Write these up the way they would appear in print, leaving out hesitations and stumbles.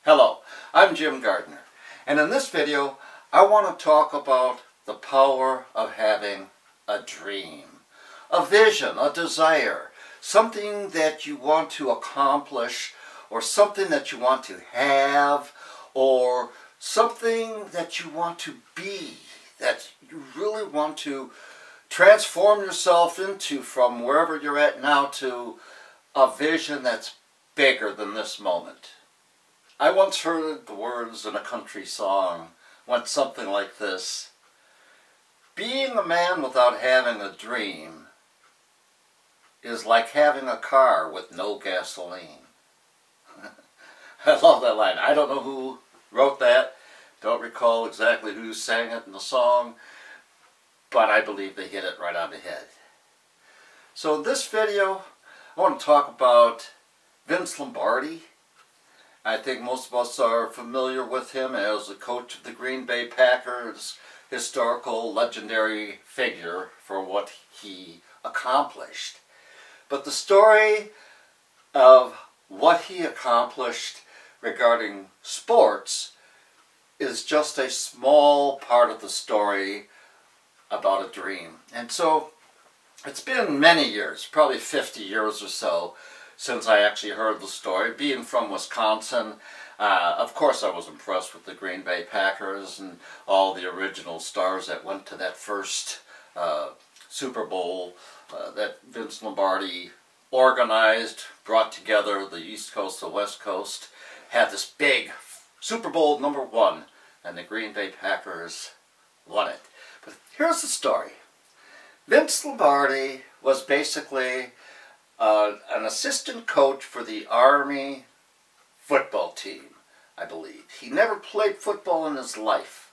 Hello, I'm Jim Gardner, and in this video I want to talk about the power of having a dream, a vision, a desire, something that you want to accomplish, or something that you want to have, or something that you want to be, that you really want to transform yourself into from wherever you're at now to a vision that's bigger than this moment. I once heard the words in a country song, went something like this: being a man without having a dream is like having a car with no gasoline. I love that line. I don't know who wrote that, don't recall exactly who sang it in the song, but I believe they hit it right on the head. So in this video, I want to talk about Vince Lombardi. I think most of us are familiar with him as the coach of the Green Bay Packers, historical, legendary figure for what he accomplished. But the story of what he accomplished regarding sports is just a small part of the story about a dream. And so it's been many years, probably 50 years or so, since I actually heard the story. Being from Wisconsin, of course I was impressed with the Green Bay Packers and all the original stars that went to that first Super Bowl that Vince Lombardi organized, brought together the East Coast, the West Coast, had this big Super Bowl #1, and the Green Bay Packers won it. But here's the story. Vince Lombardi was basically an assistant coach for the Army football team, I believe. He never played football in his life.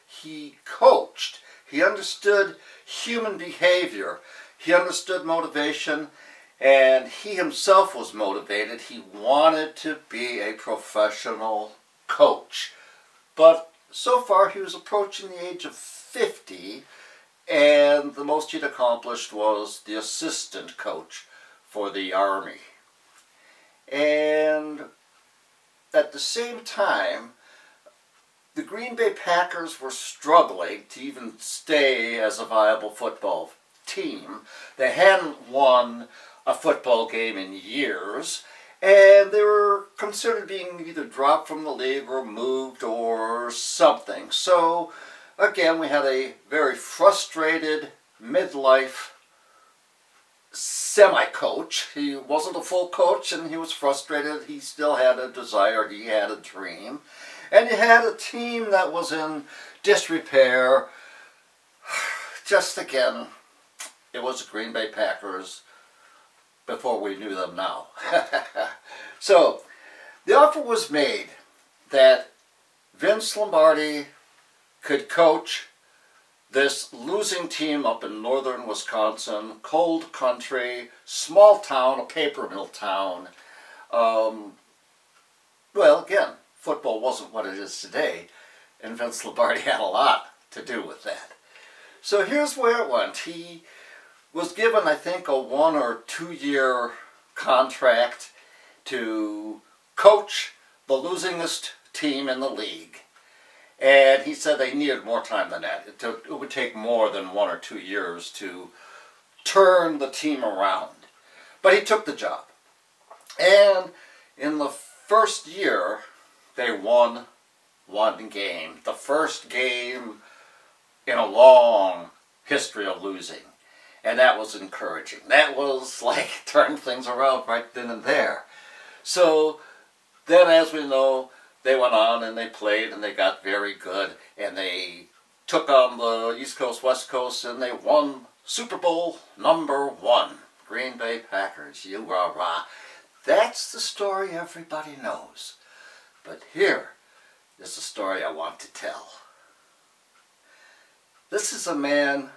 He coached. He understood human behavior. He understood motivation, and he himself was motivated. He wanted to be a professional coach. But so far he was approaching the age of 50, and the most he'd accomplished was the assistant coach for the Army. And at the same time, the Green Bay Packers were struggling to even stay as a viable football team. They hadn't won a football game in years, and they were considered being either dropped from the league or moved or something. So again, we had a very frustrated midlife semi-coach. He wasn't a full coach, and he was frustrated. He still had a desire. He had a dream. And you had a team that was in disrepair. Just again, it was the Green Bay Packers before we knew them now. So the offer was made that Vince Lombardi could coach this losing team up in northern Wisconsin, cold country, small town, a paper mill town. Well, again, football wasn't what it is today, and Vince Lombardi had a lot to do with that. So here's where it went. He was given, I think, a 1 or 2 year contract to coach the losingest team in the league. And he said they needed more time than that. It would take more than 1 or 2 years to turn the team around. But he took the job. And in the first year, they won 1 game. The first game in a long history of losing. And that was encouraging. That was like turning things around right then and there. So then, as we know, they went on and they played and they got very good, and they took on the East Coast, West Coast, and they won Super Bowl #1. Green Bay Packers, you rah-rah. That's the story everybody knows. But here is the story I want to tell. This is a man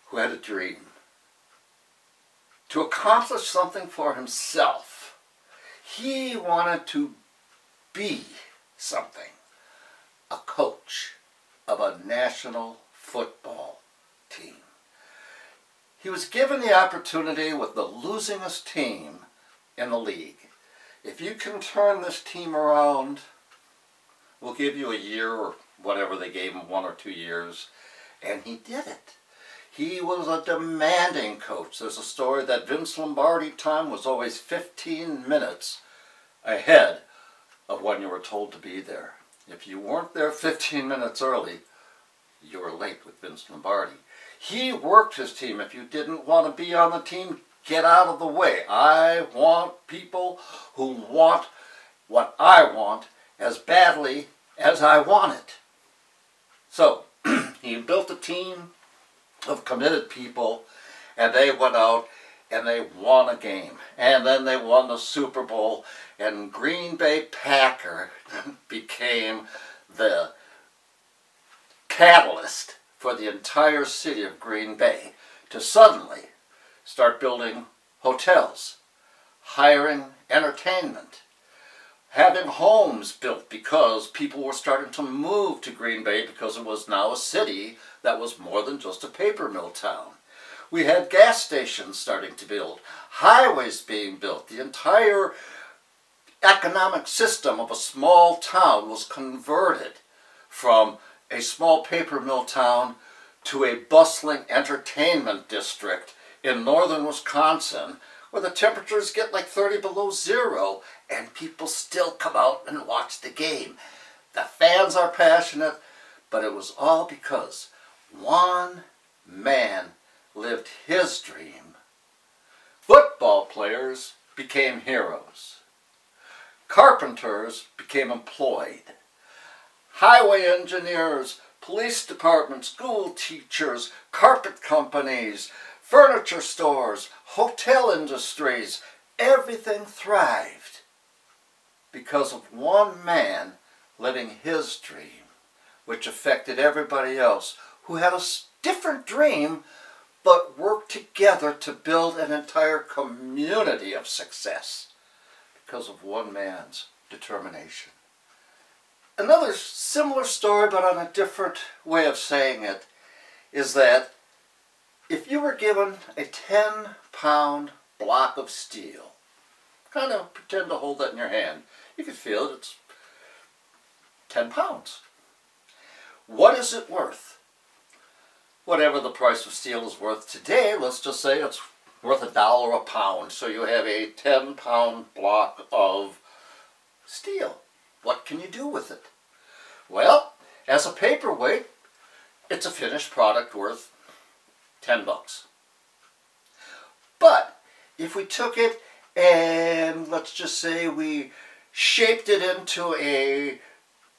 who had a dream to accomplish something for himself. He wanted to be something, a coach of a national football team. He was given the opportunity with the losingest team in the league. if you can turn this team around, we'll give you a year or whatever they gave him, 1 or 2 years. And he did it. He was a demanding coach. There's a story that Vince Lombardi time was always 15 minutes ahead of when you were told to be there. If you weren't there 15 minutes early, you were late with Vince Lombardi. He worked his team. If you didn't want to be on the team, get out of the way. I want people who want what I want as badly as I want it. So, he built a team of committed people, and they went out and they won a game. And then they won the Super Bowl, and Green Bay Packer became the catalyst for the entire city of Green Bay to suddenly start building hotels, hiring entertainment, having homes built because people were starting to move to Green Bay because it was now a city that was more than just a paper mill town. We had gas stations starting to build, highways being built. The entire economic system of a small town was converted from a small paper mill town to a bustling entertainment district in northern Wisconsin, where the temperatures get like 30 below zero and people still come out and watch the game. The fans are passionate, but it was all because one man lived his dream. Football players became heroes. Carpenters became employed. Highway engineers, police departments, school teachers, carpet companies, furniture stores, hotel industries, everything thrived because of one man living his dream, which affected everybody else who had a different dream but worked together to build an entire community of success because of one man's determination. Another similar story, but on a different way of saying it, is that if you were given a 10-pound block of steel, kind of pretend to hold that in your hand, you could feel it, it's 10 pounds. What is it worth? Whatever the price of steel is worth today, let's just say it's worth $1 a pound. So you have a 10-pound block of steel. What can you do with it? Well, as a paperweight, it's a finished product worth $10. But if we took it and let's just say we shaped it into a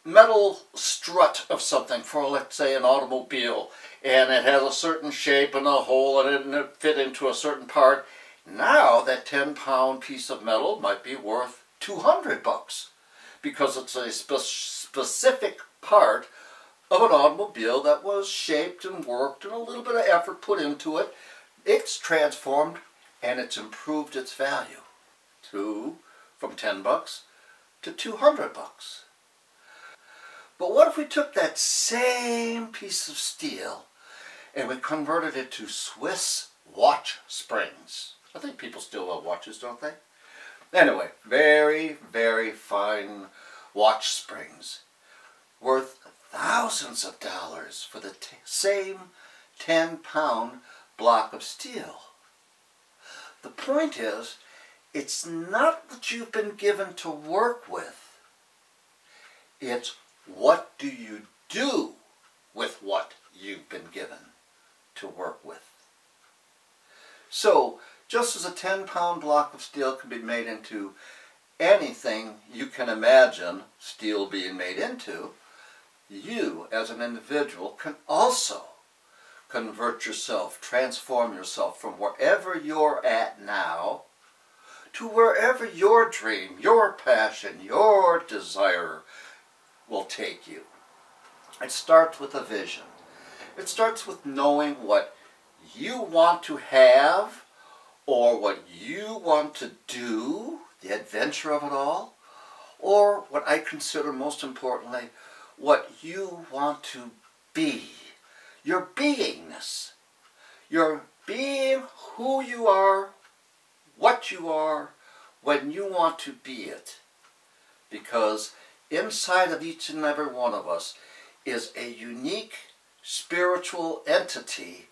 metal strut of something for, let's say, an automobile, and it has a certain shape and a hole in it and it fit into a certain part, now that 10-pound piece of metal might be worth $200 because it's a specific part of an automobile that was shaped and worked and a little bit of effort put into it. It's transformed and it's improved its value from $10 to $200. But what if we took that same piece of steel and we converted it to Swiss watch springs? I think people still love watches, don't they? Anyway, very, very fine watch springs worth thousands of dollars for the same 10-pound block of steel. The point is, it's not what you've been given to work with. It's what do you do with what you've been given to work with. So, just as a 10-pound block of steel can be made into anything you can imagine steel being made into, you as an individual can also convert yourself, transform yourself from wherever you're at now to wherever your dream, your passion, your desire will take you. It starts with a vision. It starts with knowing what you want to have or what you want to do, the adventure of it all, or what I consider most importantly, what you want to be. Your beingness. Your being who you are, when you want to be it. Because inside of each and every one of us is a unique spiritual entity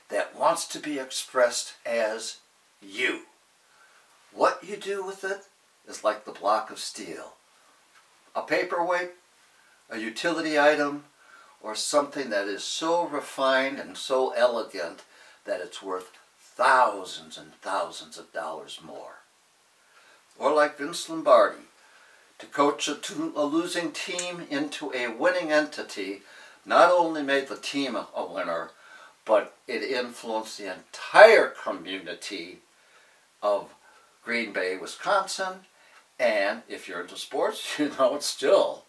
that wants to be expressed as you. What you do with it is like the block of steel. A paperweight, a utility item, or something that is so refined and so elegant that it's worth thousands and thousands of dollars more. Or like Vince Lombardi, to coach a losing team into a winning entity not only made the team a winner, but it influenced the entire community of Green Bay, Wisconsin. And if you're into sports, you know it's still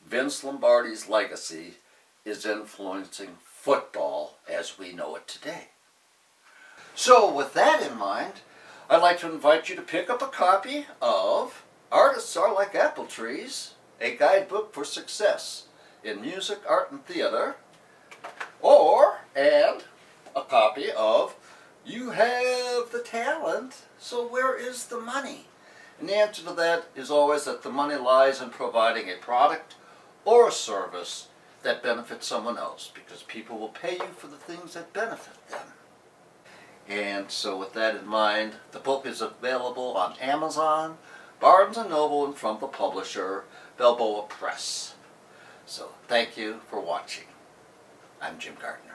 Vince Lombardi's legacy is influencing football as we know it today. So with that in mind, I'd like to invite you to pick up a copy of Artists Are Like Apple Trees, a guidebook for success in music, art, and theater, and a copy of You Have the Talent, So Where Is the Money? And the answer to that is always that the money lies in providing a product or a service that benefits someone else, because people will pay you for the things that benefit them. And so with that in mind, the book is available on Amazon, Barnes & Noble, and from the publisher, Balboa Press. So thank you for watching. I'm Jim Gardner.